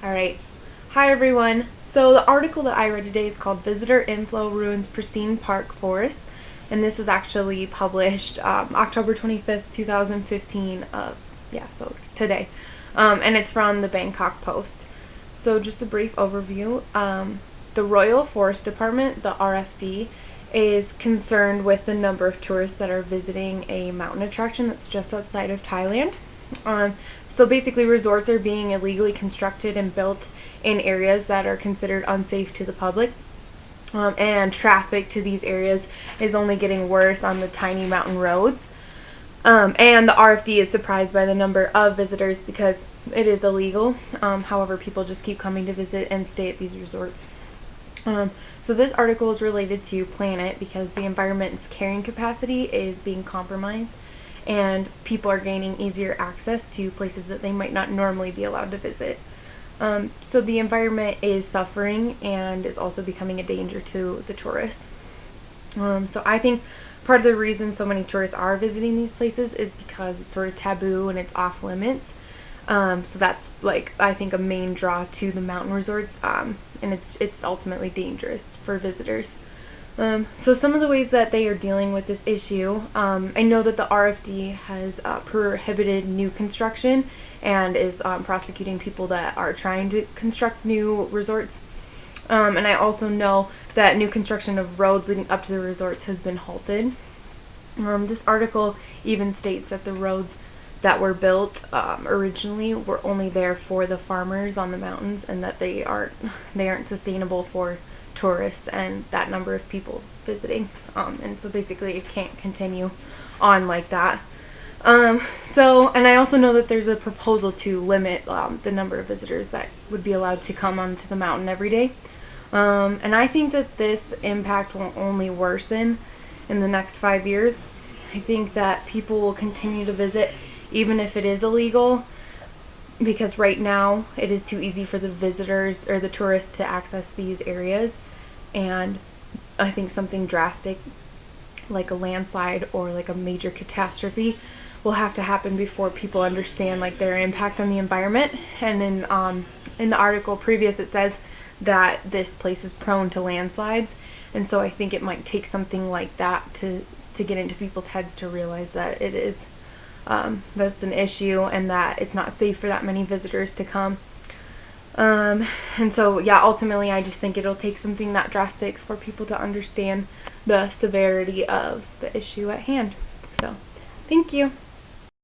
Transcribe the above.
All right. Hi, everyone. So the article that I read today is called Visitor Inflow Ruins Pristine Park Forest. And this was actually published October 25th, 2015. So today. And it's from the Bangkok Post. So just a brief overview. The Royal Forest Department, the RFD, is concerned with the number of tourists that are visiting a mountain attraction that's just outside of Thailand. So basically, resorts are being illegally constructed and built in areas that are considered unsafe to the public. And traffic to these areas is only getting worse on the tiny mountain roads. And the RFD is surprised by the number of visitors because it is illegal. However, people just keep coming to visit and stay at these resorts. So this article is related to Planet because the environment's carrying capacity is being compromised and people are gaining easier access to places that they might not normally be allowed to visit. So the environment is suffering and is also becoming a danger to the tourists. So I think part of the reason so many tourists are visiting these places is because it's sort of taboo and it's off limits. So that's I think a main draw to the mountain resorts, and it's ultimately dangerous for visitors. So some of the ways that they are dealing with this issue, I know that the RFD has prohibited new construction and is prosecuting people that are trying to construct new resorts. And I also know that new construction of roads leading up to the resorts has been halted. This article even states that the roads that were built originally were only there for the farmers on the mountains, and that they aren't sustainable for tourists and that number of people visiting. And so basically it can't continue on like that. And I also know that there's a proposal to limit the number of visitors that would be allowed to come onto the mountain every day. And I think that this impact will only worsen in the next 5 years. I think that people will continue to visit even if it is illegal, because right now it is too easy for the visitors or the tourists to access these areas. And I think something drastic like a landslide or like a major catastrophe will have to happen before people understand their impact on the environment. And in the article previous, it says that this place is prone to landslides, and so I think it might take something like that to get into people's heads to realize that it is that's an issue and that it's not safe for that many visitors to come. And so ultimately I just think it'll take something that drastic for people to understand the severity of the issue at hand. So thank you.